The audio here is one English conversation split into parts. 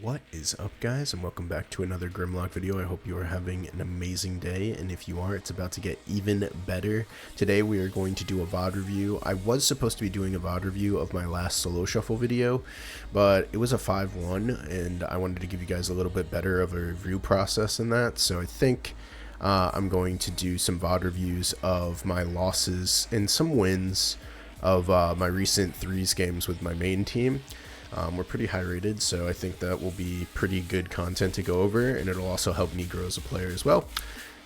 What is up, guys, and welcome back to another Grimlock video. I hope you are having an amazing day, and if you are, it's about to get even better. Today we are going to do a VOD review. I was supposed to be doing a VOD review of my last solo shuffle video, but it was a 5-1 and I wanted to give you guys a little bit better of a review process in that, so I think I'm going to do some VOD reviews of my losses and some wins of my recent threes games with my main team. We're pretty high rated, so I think that will be pretty good content to go over, and it'll also help me grow as a player as well.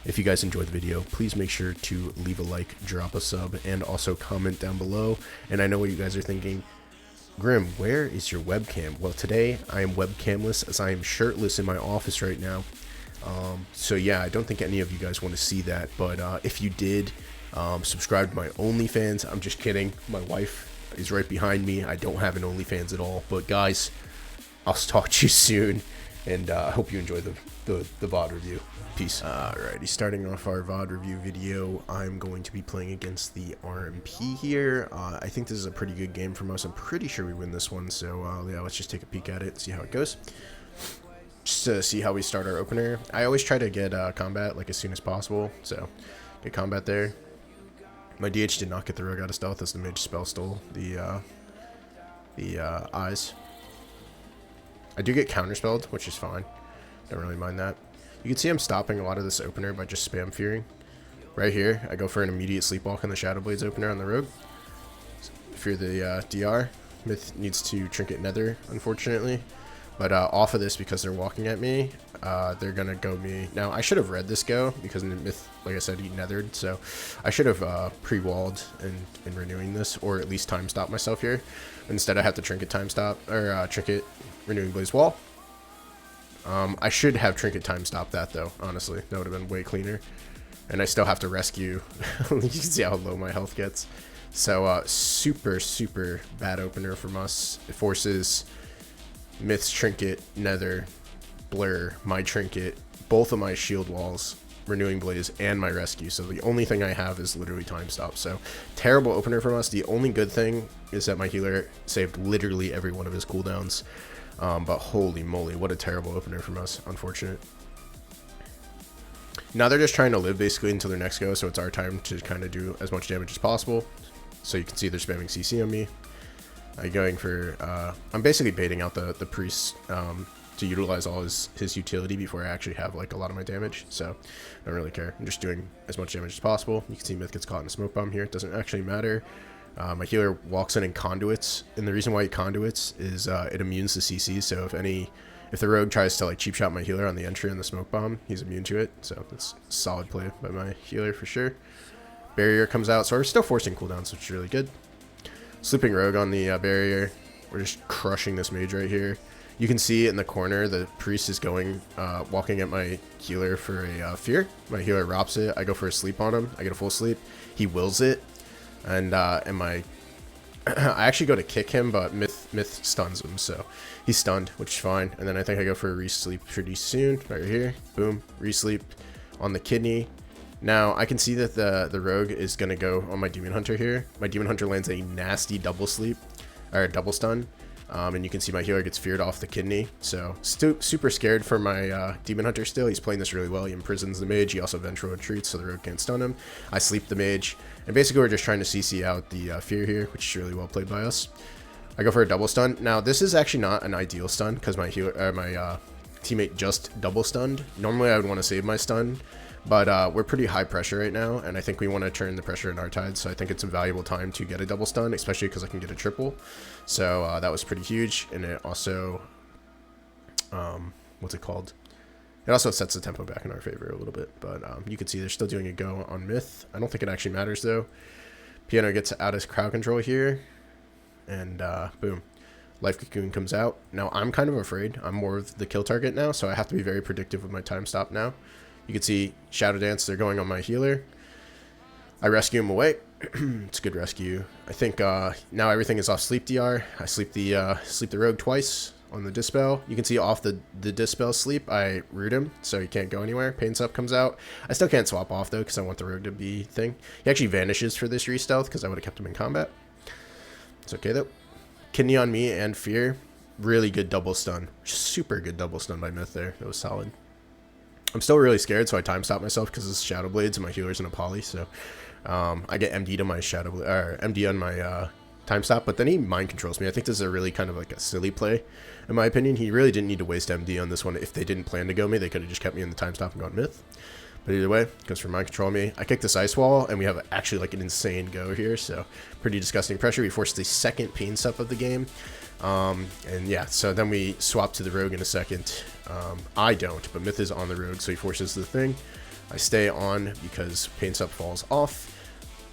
If you guys enjoyed the video, please make sure to leave a like, drop a sub, and also comment down below. And I know what you guys are thinking, Grim, where is your webcam? Well, today I am webcamless as I am shirtless in my office right now. So yeah, I don't think any of you guys want to see that, but if you did, subscribe to my OnlyFans. I'm just kidding, my wife is right behind me. I don't have an OnlyFans at all, but guys, I'll talk to you soon, and I hope you enjoy the VOD review. Peace. Alrighty, starting off our VOD review video, I'm going to be playing against the RMP here. I think this is a pretty good game from us. I'm pretty sure we win this one, so yeah, let's just take a peek at it, see how it goes. Just to see how we start our opener. I always try to get combat like as soon as possible, so get combat there. My DH did not get the rogue out of stealth as the mage spell stole the eyes. I do get counterspelled, which is fine. Don't really mind that. You can see I'm stopping a lot of this opener by just spam fearing. Right here, I go for an immediate sleepwalk on the Shadow Blades opener on the rogue. Fear the DR. Myth needs to trinket nether, unfortunately. But off of this, because they're walking at me, they're going to go me. Now, I should have read this go, because in Myth, like I said, he nethered. So I should have pre-walled in renewing this, or at least time stop myself here. Instead, I have to trinket time stop, or trinket renewing blaze wall. I should have trinket time stop that, though, honestly. That would have been way cleaner. And I still have to rescue. You can see how low my health gets. So super, super bad opener from us. It forces Myth's trinket, nether, blur, my trinket, both of my shield walls, renewing blaze, and my rescue. So the only thing I have is literally time stop. So terrible opener from us. The only good thing is that my healer saved literally every one of his cooldowns. But holy moly, what a terrible opener from us. Unfortunate. Now they're just trying to live basically until their next go, so it's our time to kind of do as much damage as possible. So you can see they're spamming CC on me. I'm going for, I'm basically baiting out the priest to utilize all his utility before I actually have like a lot of my damage, so I don't really care. I'm just doing as much damage as possible. You can see Myth gets caught in a smoke bomb here. It doesn't actually matter. My healer walks in and conduits, and the reason why he conduits is it immunes the CC, so if the rogue tries to like cheap shot my healer on the entry on the smoke bomb, he's immune to it, so that's a solid play by my healer for sure. Barrier comes out, so we're still forcing cooldowns, which is really good. Sleeping rogue on the barrier. We're just crushing this mage right here. You can see in the corner the priest is going, walking at my healer for a fear. My healer robs it. I go for a sleep on him. I get a full sleep. He wills it, and my I actually go to kick him, but Myth stuns him, so he's stunned, which is fine. And then I think I go for a re-sleep pretty soon. Right here, boom, re-sleep on the kidney. Now, I can see that the rogue is going to go on my demon hunter here. My demon hunter lands a nasty double sleep, or double stun. And you can see my healer gets feared off the kidney. So, super scared for my demon hunter still. He's playing this really well. He imprisons the mage. He also ventral retreats, so the rogue can't stun him. I sleep the mage. And basically, we're just trying to CC out the fear here, which is really well played by us. I go for a double stun. Now, this is actually not an ideal stun, because my teammate just double stunned. Normally, I would want to save my stun. But we're pretty high pressure right now, and I think we want to turn the pressure in our tide, so I think it's a valuable time to get a double stun, especially because I can get a triple. So that was pretty huge, and it also, what's it called? It also sets the tempo back in our favor a little bit, but you can see they're still doing a go on Myth. I don't think it actually matters, though. Piano gets out of crowd control here, and boom. Life Cocoon comes out. Now, I'm kind of afraid. I'm more of the kill target now, so I have to be very predictive with my time stop now. You can see Shadow Dance, they're going on my healer. I rescue him away. It's a good rescue. I think now everything is off sleep DR. I sleep the rogue twice on the dispel. You can see off the dispel sleep, I root him, so he can't go anywhere. Pain Sup comes out. I still can't swap off, though, because I want the rogue to be thing. He actually vanishes for this re-stealth, because I would have kept him in combat. It's okay, though. Kidney on me and Fear. really good double stun. Super good double stun by Myth there. That was solid. I'm still really scared, so I time stop myself because it's Shadow Blades and my healer's in a poly. So I get MD'd on my MD on my time stop, but then he mind controls me. I think this is a really kind of like a silly play, in my opinion. He really didn't need to waste MD on this one. If they didn't plan to go me, they could have just kept me in the time stop and gone Myth. But either way, goes for mind control me. I kick this ice wall, and we have actually like an insane go here. So pretty disgusting pressure. We force the second pain sup of the game. And yeah, so then we swap to the rogue in a second. I don't, but Myth is on the rogue, so he forces the thing. I stay on because pain sup falls off.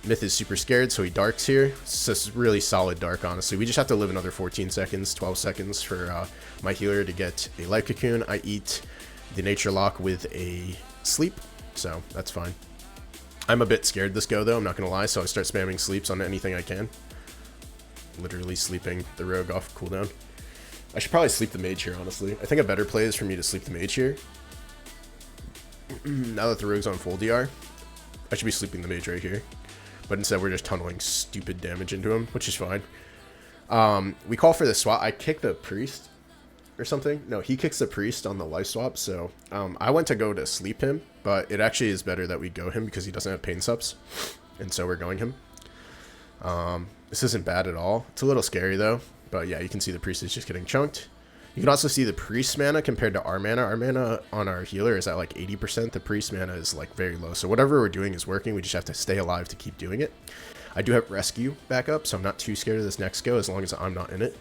Myth is super scared, so he darks here. It's just really solid dark, honestly. We just have to live another 14 seconds, 12 seconds for my healer to get a life cocoon. I eat the nature lock with a sleep, so that's fine. I'm a bit scared this go, though, I'm not going to lie, so I start spamming sleeps on anything I can. Literally sleeping the rogue off cooldown. I should probably sleep the mage here, honestly. I think a better play is for me to sleep the mage here. Now that the rogue's on full DR, I should be sleeping the mage right here. But instead we're just tunneling stupid damage into him, which is fine. We call for the swap. I kick the priest or something. No, he kicks the priest on the life swap. So I went to go to sleep him, but it actually is better that we go him because he doesn't have pain subs. And so we're going him. This isn't bad at all. It's a little scary though, but yeah, you can see the priest is just getting chunked. You can also see the priest mana compared to our mana. Our mana on our healer is at like 80%. The priest mana is like very low. So whatever we're doing is working. We just have to stay alive to keep doing it. I do have rescue backup, so I'm not too scared of this next go as long as I'm not in it.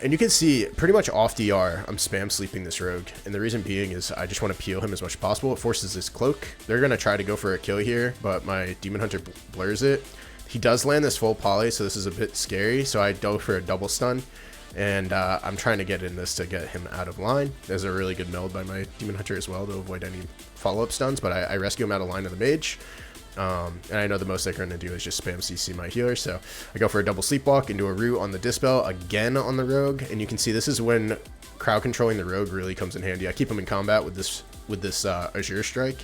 And you can see pretty much off DR, I'm spam sleeping this rogue. And the reason being is I just want to peel him as much as possible. It forces his cloak. They're going to try to go for a kill here, but my demon hunter blurs it. He does land this full poly, so this is a bit scary. So I go for a double stun. And I'm trying to get in this to get him out of line. There's a really good meld by my demon hunter as well to avoid any follow-up stuns. But I rescue him out of line of the mage. And I know the most they're going to do is just spam CC my healer. So I go for a double sleepwalk into a root on the dispel again on the rogue. And you can see this is when crowd controlling the rogue really comes in handy. I keep him in combat with this Azure Strike.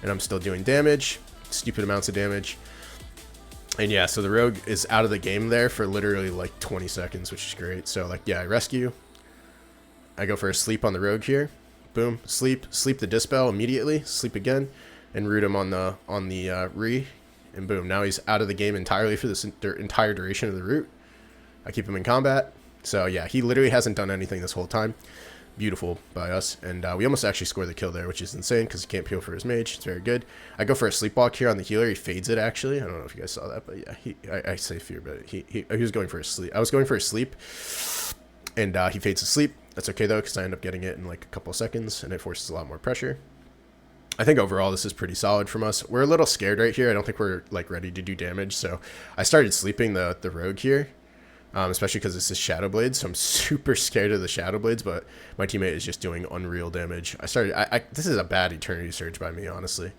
And I'm still doing damage. Stupid amounts of damage. And yeah, so the rogue is out of the game there for literally like 20 seconds, which is great. So like, yeah, I rescue. I go for a sleep on the rogue here. Boom, sleep the dispel immediately, sleep again, and root him on the re, and boom, now he's out of the game entirely for this entire duration of the root. I keep him in combat. So yeah, he literally hasn't done anything this whole time. Beautiful by us, and we almost actually score the kill there, which is insane because he can't peel for his mage. It's very good. I go for a sleepwalk here on the healer. He fades it actually. I don't know if you guys saw that, but yeah, I say fear, but he was going for a sleep. I was going for a sleep, and he fades to sleep. That's okay though because I end up getting it in like a couple of seconds, and it forces a lot more pressure. I think overall this is pretty solid from us. We're a little scared right here. I don't think we're like ready to do damage, so I started sleeping the rogue here. Especially because this is Shadow Blades, so I'm super scared of the Shadow Blades, but my teammate is just doing unreal damage. This is a bad Eternity Surge by me, honestly.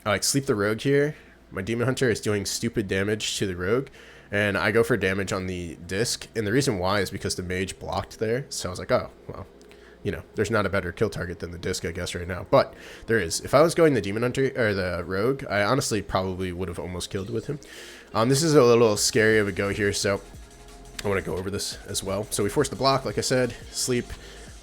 I like sleep the rogue here. My Demon Hunter is doing stupid damage to the rogue, and I go for damage on the disc, and the reason why is because the mage blocked there, so I was like, oh, well, you know, there's not a better kill target than the disc, I guess, right now, but there is. If I was going the Demon Hunter, or the rogue, I honestly probably would have almost killed with him. This is a little scary of a go here, so I want to go over this as well. So we force the block, like I said, sleep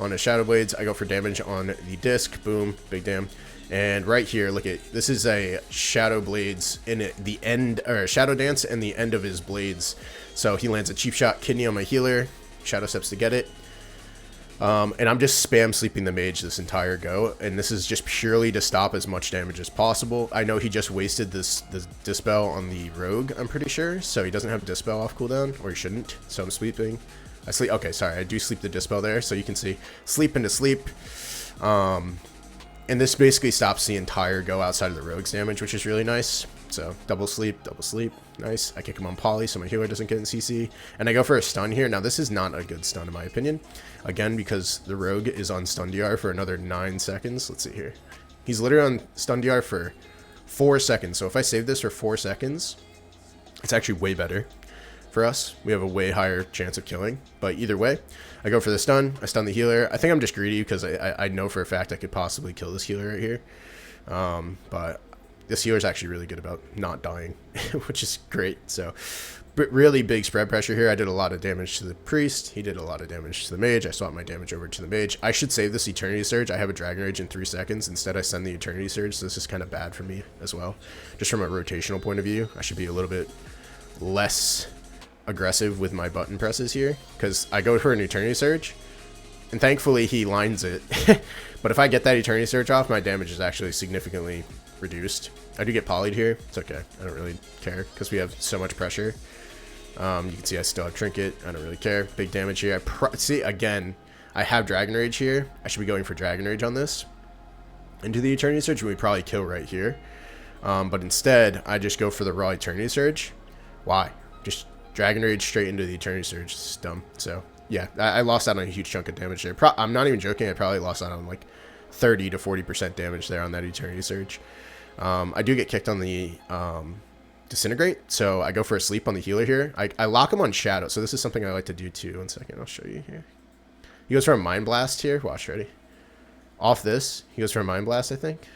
on the Shadow Blades. I go for damage on the disc. Boom, big damn. And right here, look at this is a Shadow Blades in it, the end, or Shadow Dance and the end of his blades. So he lands a cheap shot kidney on my healer. Shadow steps to get it. And I'm just spam sleeping the mage this entire go, and this is just purely to stop as much damage as possible. I know he just wasted the dispel on the rogue, I'm pretty sure, so he doesn't have dispel off cooldown, or he shouldn't. So I'm sleeping. Okay, sorry, I do sleep the dispel there, so you can see sleep into sleep. And this basically stops the entire go outside of the rogue's damage, which is really nice. So double sleep, nice. I kick him on poly so my healer doesn't get in CC. And I go for a stun here. Now this is not a good stun in my opinion. Again, because the rogue is on stun DR for another 9 seconds. Let's see here. He's literally on stun DR for 4 seconds. So if I save this for 4 seconds, it's actually way better for us. We have a way higher chance of killing. But either way, I go for the stun. I stun the healer. I think I'm just greedy because I know for a fact I could possibly kill this healer right here. But this healer's actually really good about not dying, which is great. So, but really big spread pressure here. I did a lot of damage to the priest. He did a lot of damage to the mage. I swapped my damage over to the mage. I should save this Eternity Surge. I have a Dragon Rage in 3 seconds. Instead, I send the Eternity Surge, so this is kind of bad for me as well. Just from a rotational point of view, I should be a little bit less aggressive with my button presses here, because I go for an Eternity Surge, and thankfully he lines it. But if I get that Eternity Surge off, my damage is actually significantly reduced. I do get polyed here. It's okay. I don't really care because we have so much pressure. You can see I still have Trinket. I don't really care. Big damage here. See, again, I have Dragon Rage here. I should be going for Dragon Rage on this. Into the Eternity Surge, and we probably kill right here. But instead, I just go for the raw Eternity Surge. Why? Just Dragon Rage straight into the Eternity Surge. It's dumb. So, yeah, I lost out on a huge chunk of damage there. I'm not even joking. I probably lost out on like 30 to 40% damage there on that Eternity Surge. I do get kicked on the Disintegrate, so I go for a sleep on the healer here. I lock him on Shadow, so this is something I like to do too. 1 second, I'll show you here. He goes for a Mind Blast here. Watch, ready? Off this, he goes for a Mind Blast, I think.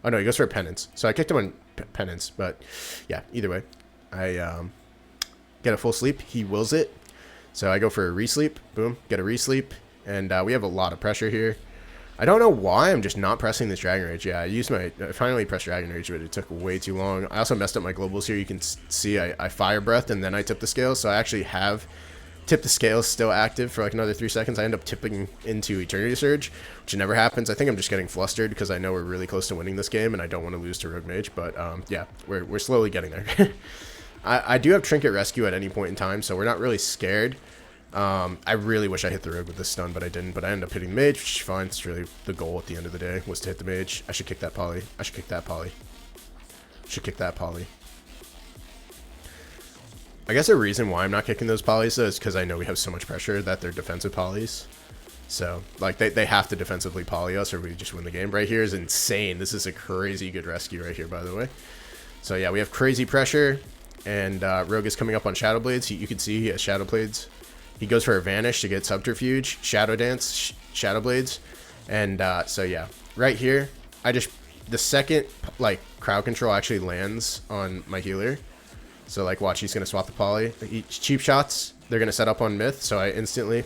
Oh no, he goes for a Penance. So I kicked him on Penance, but yeah, either way. I get a full sleep. He wills it. So I go for a Resleep. Boom, get a Resleep. And we have a lot of pressure here. I don't know why I'm just not pressing this Dragon Rage. Yeah, I finally pressed Dragon Rage, but it took way too long. I also messed up my globals here. You can see I Fire Breathed and then I tipped the scales. So I actually have tipped the scales still active for like another 3 seconds. I end up tipping into Eternity Surge, which never happens. I think I'm just getting flustered because I know we're really close to winning this game and I don't want to lose to Rogue Mage. But yeah, we're slowly getting there. I do have Trinket Rescue at any point in time, so we're not really scared. I really wish I hit the rogue with this stun, but I didn't. But I ended up hitting the mage, which is fine. It's really the goal at the end of the day was to hit the mage. I should kick that poly. I should kick that poly. Should kick that poly. I guess the reason why I'm not kicking those polys though is because I know we have so much pressure that they're defensive polys. So like they have to defensively poly us or we just win the game. Right here is insane. This is a crazy good rescue right here, by the way. So yeah, we have crazy pressure, and Rogue is coming up on Shadow Blades. You can see he has Shadow Blades. He goes for a Vanish to get Subterfuge, Shadow Dance, Shadow Blades, and so yeah, right here, the second like crowd control actually lands on my healer. So like, watch, he's gonna swap the poly. Cheap shots, they're gonna set up on Myth, so I instantly,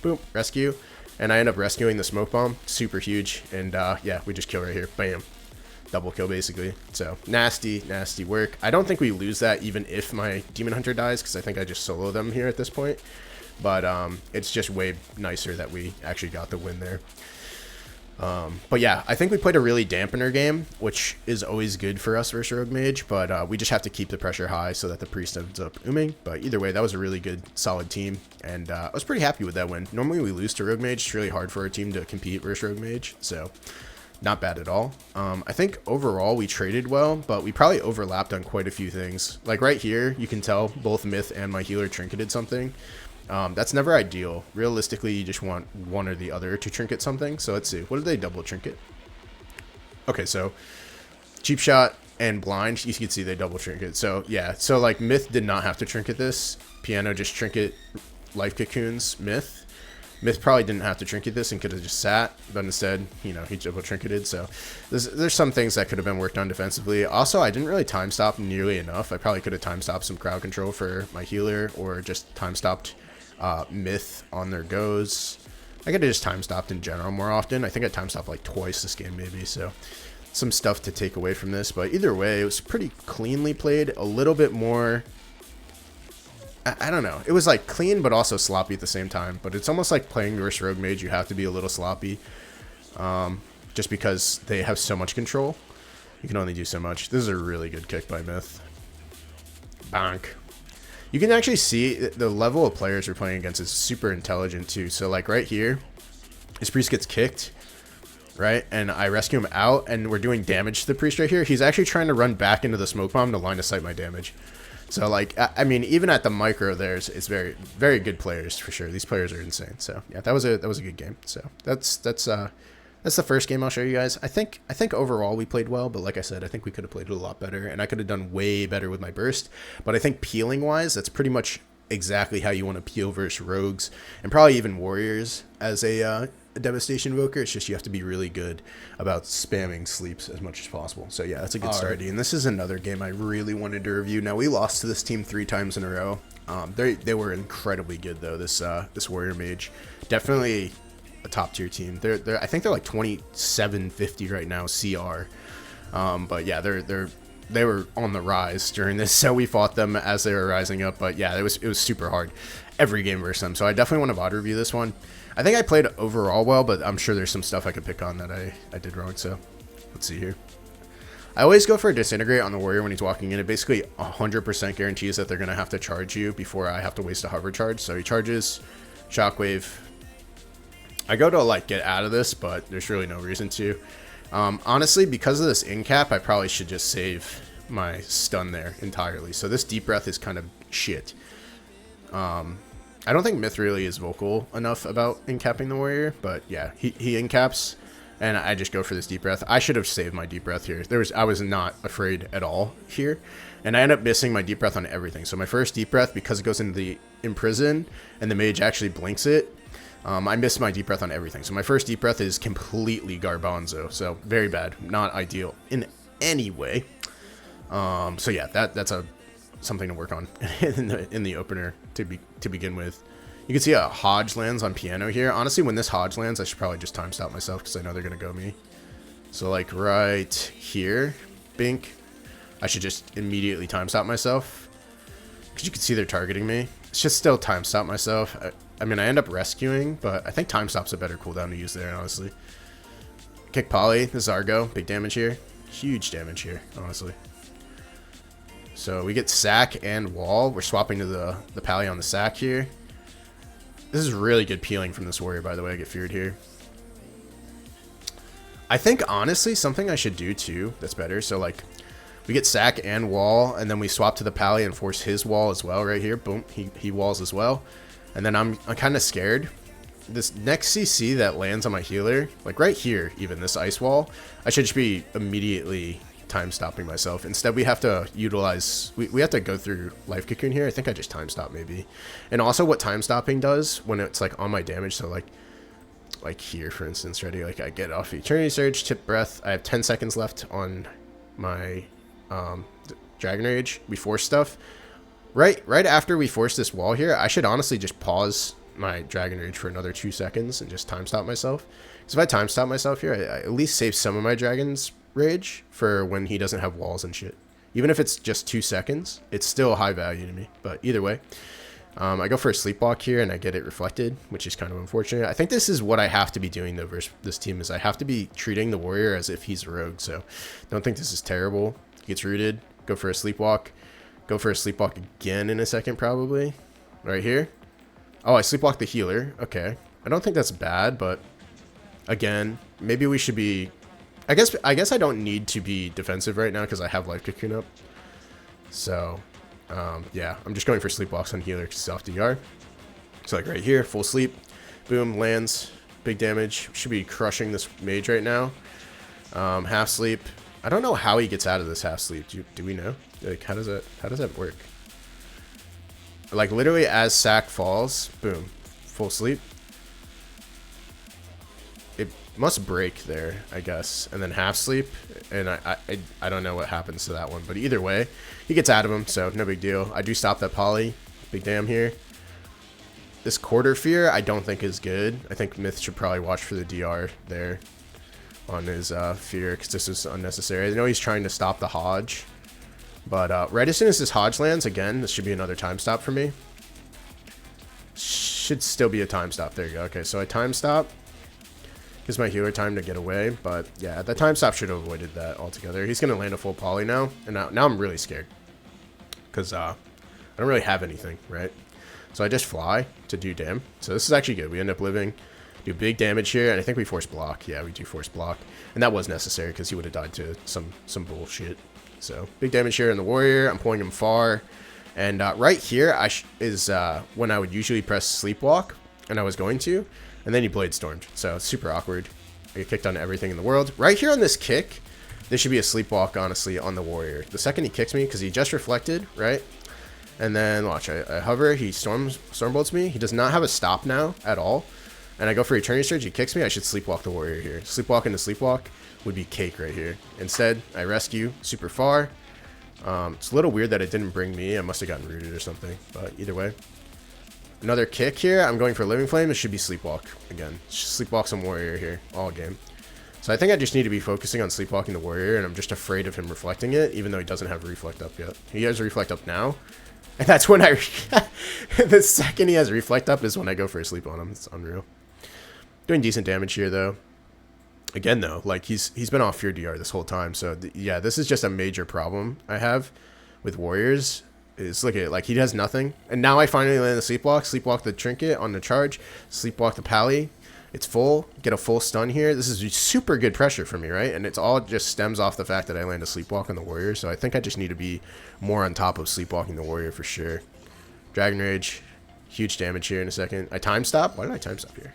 boom, rescue, and I end up rescuing the Smoke Bomb, super huge, and yeah, we just kill right here, bam, double kill basically. So nasty, nasty work. I don't think we lose that even if my Demon Hunter dies, because I think I just solo them here at this point. But it's just way nicer that we actually got the win there. But yeah, I think we played a really dampener game, which is always good for us versus Rogue Mage, but we just have to keep the pressure high so that the priest ends up ooming. But either way, that was a really good, solid team, and I was pretty happy with that win. Normally we lose to Rogue Mage. It's really hard for our team to compete versus Rogue Mage, so not bad at all. I think overall we traded well, but we probably overlapped on quite a few things. Like right here, you can tell both Myth and my healer trinketed something. That's never ideal. Realistically, you just want one or the other to trinket something. So let's see. What did they double trinket? Okay, so Cheap Shot and Blind, you can see they double trinket. So yeah, so like Myth did not have to trinket this. Piano just trinket Life Cocoons Myth. Myth probably didn't have to trinket this and could have just sat, but instead, you know, he double trinketed. So there's some things that could have been worked on defensively. Also, I didn't really time stop nearly enough. I probably could have time stopped some crowd control for my healer or just time stopped Myth on their goes. I could have just time stopped in general more often. I think I time stopped like twice this game maybe, so some stuff to take away from this. But either way, it was pretty cleanly played. A little bit more, I don't know, it was like clean but also sloppy at the same time. But it's almost like playing versus Rogue Mage, you have to be a little sloppy, just because they have so much control. You can only do so much. This is a really good kick by Myth. Bonk. You can actually see the level of players we're playing against is super intelligent too. So like right here, his priest gets kicked, right? And I rescue him out and we're doing damage to the priest right here. He's actually trying to run back into the smoke bomb to line of sight my damage. So like, I mean, even at the micro there's, it's very, very good players for sure. These players are insane. So yeah, that was a good game. So that's the first game I'll show you guys. I think overall we played well, but like I said, I think we could have played it a lot better, and I could have done way better with my burst. But I think peeling wise, that's pretty much exactly how you want to peel versus rogues, and probably even warriors as a a Devastation Evoker. It's just you have to be really good about spamming sleeps as much as possible. So yeah, that's a good start. And this is another game I really wanted to review. Now, we lost to this team 3 times in a row. They were incredibly good though. This Warrior Mage, definitely a top tier team. I think they're like 2750 right now CR. But yeah, they were on the rise during this, so we fought them as they were rising up. But yeah, it was super hard every game versus them. So I definitely want to VOD review this one. I think I played overall well, but I'm sure there's some stuff I could pick on that I did wrong. So let's see here. I always go for a disintegrate on the warrior when he's walking in. It basically 100% guarantees that they're going to have to charge you before I have to waste a hover charge. So he charges, shockwave. I go to like get out of this, but there's really no reason to. Honestly, because of this in cap, I probably should just save my stun there entirely. So this deep breath is kind of shit. I don't think Myth really is vocal enough about in capping the warrior, but yeah, he in caps. And I just go for this deep breath. I should have saved my deep breath here. I was not afraid at all here. And I end up missing my deep breath on everything. So my first deep breath, because it goes into the imprison and the mage actually blinks it, I missed my deep breath on everything. So my first deep breath is completely garbanzo. So very bad. Not ideal in any way. So yeah, that's something to work on in the opener to begin with. You can see a Hodge lands on piano here. Honestly, when this Hodge lands, I should probably just time stop myself because I know they're going to go me. So like right here, bink, I should just immediately time stop myself because you can see they're targeting me. It's just still time stop myself. I mean, I end up rescuing, but I think time stop's a better cooldown to use there, honestly. Kick poly, the Zargo, big damage here. Huge damage here, honestly. So we get sack and wall. We're swapping to the pally on the sack here. This is really good peeling from this warrior, by the way. I get feared here. I think, honestly, something I should do, too, that's better. So, like, we get sack and wall, and then we swap to the pally and force his wall as well right here. Boom, he walls as well. And then I'm kind of scared. This next CC that lands on my healer, like right here, even this ice wall, I should just be immediately time stopping myself. Instead, we have to utilize, we have to go through life cocoon here. I think I just time stop maybe. And also what time stopping does when it's like on my damage, so like here for instance, ready, like I get off Eternity Surge, tip breath, I have 10 seconds left on my Dragon Rage. We force stuff right after we force this wall here. I should honestly just pause my Dragon Rage for another 2 seconds and just time stop myself, because if I time stop myself here, I at least save some of my Dragon's Rage for when he doesn't have walls and shit. Even if it's just 2 seconds, it's still high value to me. But either way, I go for a sleepwalk here and I get it reflected, which is kind of unfortunate. I think this is what I have to be doing though versus this team, is I have to be treating the warrior as if he's a rogue. So don't think this is terrible. He gets rooted. Go for a sleepwalk. Go for a sleepwalk again in a second probably. Right here. Oh, I sleepwalked the healer. Okay. I don't think that's bad, but again, maybe we should be... I guess I don't need to be defensive right now because I have life cocoon up. So, yeah, I'm just going for sleepwalks on healer because it's off DR. So like right here, full sleep, boom, lands, big damage. Should be crushing this mage right now. Half sleep. I don't know how he gets out of this half sleep. Do we know? Like how does that work? Like literally as sack falls, boom, full sleep. It must break there, I guess, and then half sleep, and I don't know what happens to that one, but either way, he gets out of him, so no big deal. I do stop that poly, big damn here. This quarter fear I don't think is good. I think Myth should probably watch for the DR there on his fear, because this is unnecessary. I know he's trying to stop the Hodge, but right as soon as this Hodge lands, again, this should be another time stop for me. Should still be a time stop. There you go. Okay, so I time stop. Gives my healer time to get away, but yeah, the time stop should have avoided that altogether. He's going to land a full poly now, and now I'm really scared because I don't really have anything, right? So I just fly to do damn. So this is actually good. We end up living, do big damage here, and I think we force block. Yeah, we do force block, and that was necessary because he would have died to some bullshit. So big damage here in the warrior. I'm pulling him far, and right here is when I would usually press sleepwalk, and I was going to. And then he blade stormed, so it's super awkward. I get kicked on everything in the world. Right here on this kick, this should be a sleepwalk, honestly, on the warrior. The second he kicks me, because he just reflected, right? And then, watch, I hover, he storm bolts me. He does not have a stop now at all. and I go for Eternity Surge, he kicks me, I should Sleepwalk the warrior here. Sleepwalk into Sleepwalk would be cake right here. Instead, I rescue super far. It's a little weird that it didn't bring me. I must have gotten rooted or something, but either way. Another kick here. I'm going for Living Flame. It should be Sleepwalk again. Sleepwalk some warrior here all game. So I think I just need to be focusing on Sleepwalking the warrior, and I'm just afraid of him reflecting it, even though he doesn't have Reflect up yet. He has Reflect up now, and that's when I... the second he has Reflect up is when I go for a sleep on him. It's unreal. Doing decent damage here, though. Again, though, like, he's been off Fear DR this whole time, so yeah, this is just a major problem I have with warriors. Is look at it, like, he has nothing, and now I finally land the Sleepwalk the Trinket on the charge, Sleepwalk the Pally. It's full, get a full stun here. This is super good pressure for me, right? And it's all just stems off the fact that I land a Sleepwalk on the warrior, so I think I just need to be more on top of Sleepwalking the warrior for sure. Dragon Rage, huge damage here in a second. I time stop? Why did I time stop here?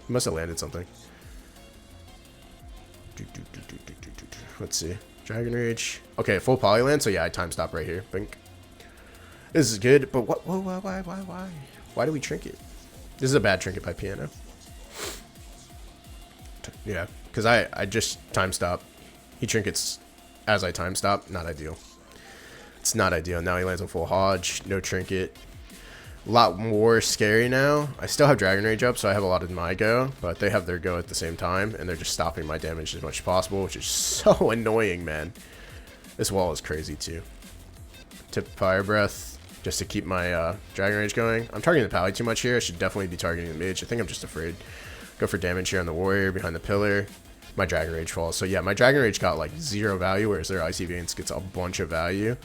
He must have landed something. Let's see. Dragon Rage. Okay, full Polyland, so yeah, I time stop right here. Bink. This is good, but what? Whoa, why? Why do we trinket? This is a bad trinket by Piano. Yeah, because I just time stop. He trinkets as I time stop. Not ideal. It's not ideal. Now he lands on full Hodge. No trinket. A lot more scary now. I still have Dragon Rage up, so I have a lot of my go, but they have their go at the same time, and they're just stopping my damage as much as possible, which is so annoying, man. This wall is crazy, too. Tip Fire Breath, just to keep my Dragon Rage going. I'm targeting the Pally too much here. I should definitely be targeting the mage. I think I'm just afraid. Go for damage here on the warrior behind the pillar. My Dragon Rage falls. So yeah, my Dragon Rage got like 0 value, whereas their Icy Veins gets a bunch of value.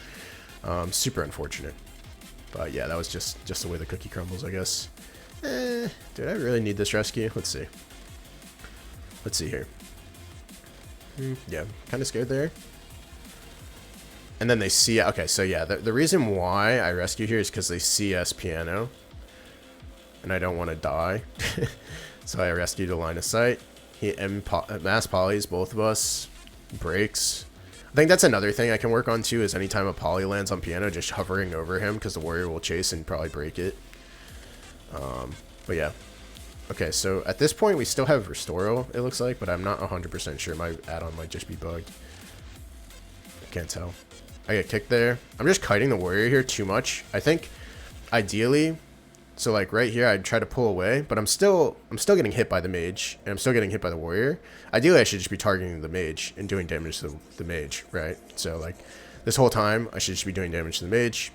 Super unfortunate. But yeah, that was just the way the cookie crumbles, I guess. Did I really need this rescue? Let's see. Let's see here. Yeah, kind of scared there. And then they see... Okay, so yeah, the reason why I rescue here is because they CS Piano. And I don't want to die. So I rescued a line of sight. He mass polys, both of us. Breaks. I think that's another thing I can work on too, is anytime a poly lands on Piano, just hovering over him, because the warrior will chase and probably break it. But yeah. Okay, so at this point we still have Restoral, it looks like, but I'm not 100% sure. My add-on might just be bugged. I can't tell. I get kicked there. I'm just kiting the warrior here too much. I think ideally... So like right here, I'd try to pull away, but I'm still getting hit by the mage, and I'm still getting hit by the warrior. Ideally, I should just be targeting the mage and doing damage to the mage, right? So like this whole time, I should just be doing damage to the mage.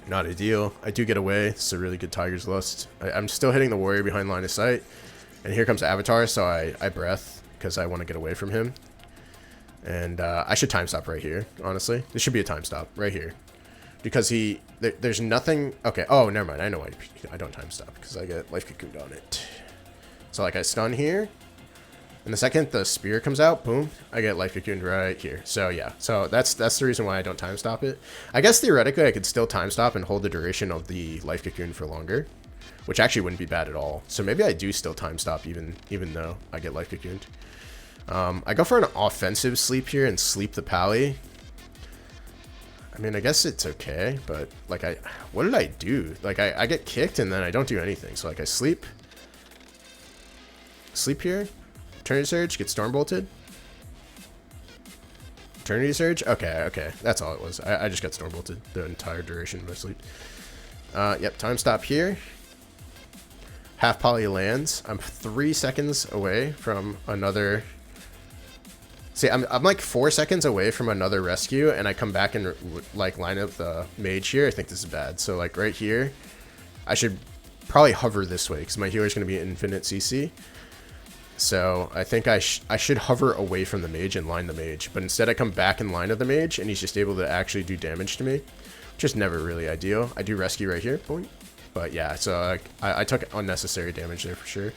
Not ideal. I do get away. It's a really good Tiger's Lust. I'm still hitting the warrior behind line of sight, and here comes Avatar, so I breath because I want to get away from him. And I should time stop right here, honestly. This should be a time stop right here. Because there's nothing... Okay, oh, never mind. I know why I don't time stop, because I get life cocooned on it. So, like, I stun here. And the second the spear comes out, boom, I get life cocooned right here. So, yeah. So, that's the reason why I don't time stop it. I guess, theoretically, I could still time stop and hold the duration of the life cocoon for longer. Which actually wouldn't be bad at all. So, maybe I do still time stop even though I get life cocooned. I go for an offensive sleep here and sleep the Pally. I mean, I guess it's okay, but, like, what did I do? Like, I get kicked, and then I don't do anything. So, like, I sleep here, Eternity Surge, get Storm Bolted. Eternity Surge? Okay, that's all it was. I just got Storm Bolted the entire duration of my sleep. Yep, time stop here. Half Poly lands. I'm 3 seconds away from another... See, I'm like 4 seconds away from another rescue, and I come back and like line up the mage here. I think this is bad. So like right here, I should probably hover this way because my healer is going to be infinite CC. So I think I should hover away from the mage and line the mage, but instead I come back in line of the mage, and he's just able to actually do damage to me, which is never really ideal. I do rescue right here, but yeah. So I took unnecessary damage there for sure.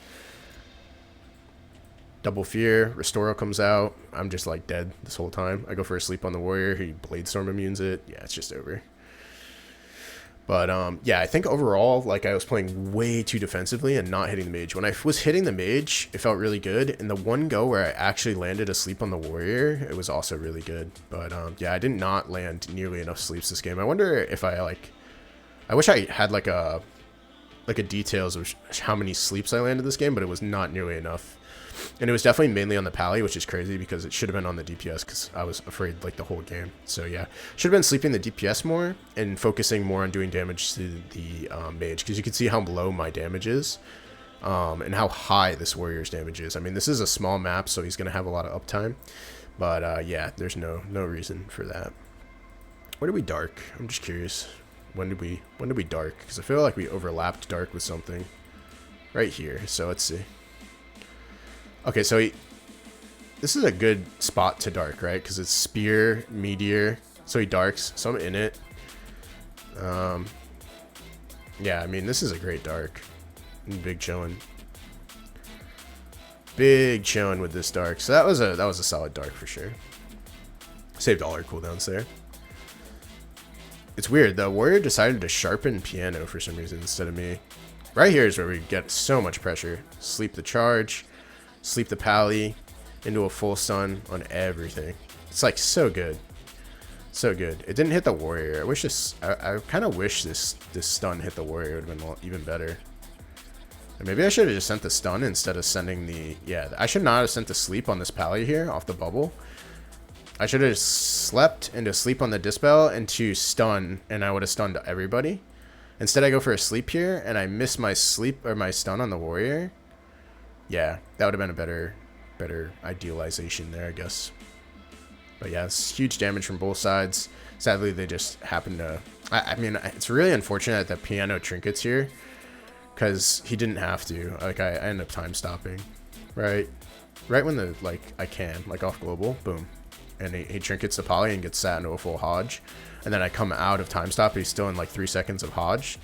Double Fear, Restoral comes out. I'm just like dead this whole time. I go for a sleep on the warrior. He Bladestorm immunes it. Yeah, it's just over. But yeah, I think overall, like, I was playing way too defensively and not hitting the mage. When I was hitting the mage, it felt really good. And the one go where I actually landed a sleep on the warrior, it was also really good. But yeah, I did not land nearly enough sleeps this game. I wonder if I wish I had like a like a details of how many sleeps I landed this game, but it was not nearly enough. And it was definitely mainly on the pally, which is crazy because it should have been on the DPS because I was afraid like the whole game. So yeah, should have been sleeping the DPS more and focusing more on doing damage to the mage, because you can see how low my damage is and how high this warrior's damage is. I mean, this is a small map, so he's going to have a lot of uptime. But yeah, there's no reason for that. Where did we dark? I'm just curious. When did we dark? Because I feel like we overlapped dark with something right here. So let's see. Okay, so this is a good spot to dark, right? Because it's spear, meteor, so he darks. So I'm in it. Yeah, I mean, this is a great dark. Big chillin'. Big chillin' with this dark. So that was a solid dark for sure. Saved all our cooldowns there. It's weird, the warrior decided to sharpen piano for some reason instead of me. Right here is where we get so much pressure. Sleep the charge. Sleep the pally into a full stun on everything. It's like so good. So good. It didn't hit the warrior. I wish this, I kind of wish this stun hit the warrior. It would have been even better. And maybe I should have just sent the stun instead of sending the, yeah, I should not have sent the sleep on this pally here off the bubble. I should have slept into sleep on the dispel into stun, and I would have stunned everybody. Instead I go for a sleep here and I miss my sleep or my stun on the warrior. Yeah, that would have been a better idealization there, I guess. But yeah, it's huge damage from both sides. Sadly, they just happen to... I mean, it's really unfortunate that piano trinkets here, because he didn't have to. Like, I end up time stopping. Right when the, like, I can. Like, off global. Boom. And he trinkets the poly and gets sat into a full Hodge. And then I come out of time stop, he's still in, like, 3 seconds of Hodge.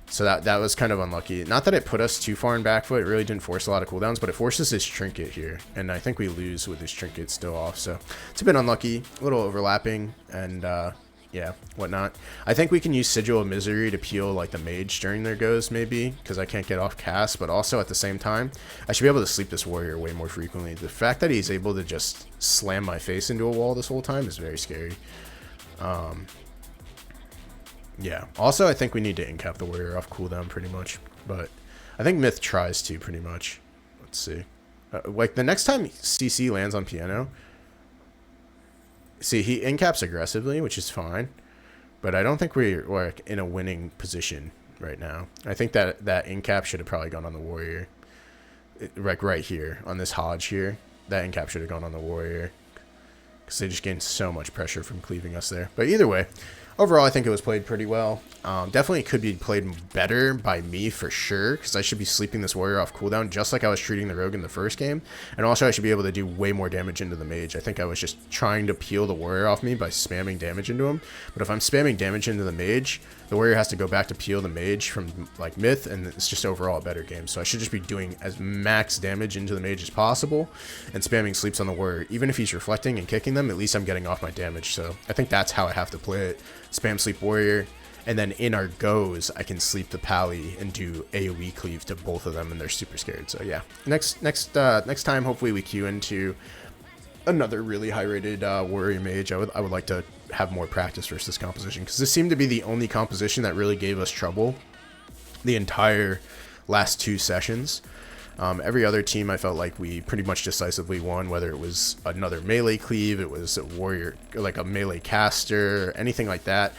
So that was kind of unlucky. Not that it put us too far in back foot. It really didn't force a lot of cooldowns, but it forces his trinket here. And I think we lose with his trinket still off. So it's a bit unlucky. A little overlapping and, yeah, whatnot. I think we can use Sigil of Misery to peel, like, the mage during their goes, maybe. Because I can't get off cast. But also, at the same time, I should be able to sleep this warrior way more frequently. The fact that he's able to just slam my face into a wall this whole time is very scary. Yeah. Also, I think we need to incap the warrior off cooldown pretty much. But I think Myth tries to pretty much. Let's see. Like, the next time CC lands on piano... See, he incaps aggressively, which is fine. But I don't think we're like, in a winning position right now. I think that incap should have probably gone on the warrior. Like, right here. On this Hodge here. That incap should have gone on the warrior. Because they just gained so much pressure from cleaving us there. But either way... Overall, I think it was played pretty well. Definitely could be played better by me for sure, because I should be sleeping this warrior off cooldown just like I was treating the rogue in the first game. And also I should be able to do way more damage into the mage. I think I was just trying to peel the warrior off me by spamming damage into him. But if I'm spamming damage into the mage, the warrior has to go back to peel the mage from like Myth, and it's just overall a better game. So I should just be doing as max damage into the mage as possible and spamming sleeps on the warrior. Even if he's reflecting and kicking them, at least I'm getting off my damage. So I think that's how I have to play it. Spam sleep warrior, and then in our goes I can sleep the pally and do AoE cleave to both of them, and they're super scared. So yeah, next time hopefully we queue into another really high rated warrior mage. I would like to have more practice versus this composition, because this seemed to be the only composition that really gave us trouble the entire last 2 sessions. Every other team I felt like we pretty much decisively won, whether it was another melee cleave, it was a warrior, like a melee caster, anything like that.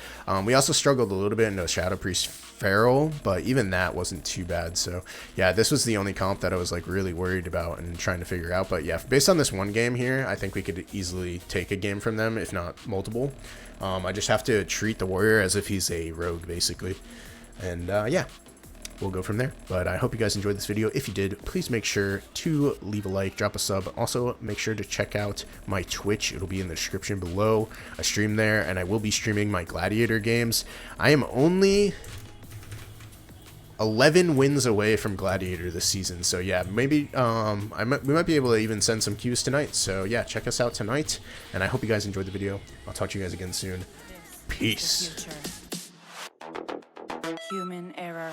We also struggled a little bit into Shadow Priest Feral, but even that wasn't too bad. So yeah, this was the only comp that I was like really worried about and trying to figure out. But yeah, based on this one game here, I think we could easily take a game from them, if not multiple. I just have to treat the warrior as if he's a rogue basically. And yeah, we'll go from there. But I hope you guys enjoyed this video. If you did, please make sure to leave a like, drop a sub. Also, make sure to check out my Twitch. It'll be in the description below. I stream there, and I will be streaming my Gladiator games. I am only 11 wins away from Gladiator this season. So yeah, maybe we might be able to even send some queues tonight. So yeah, check us out tonight. And I hope you guys enjoyed the video. I'll talk to you guys again soon. Peace. Human error.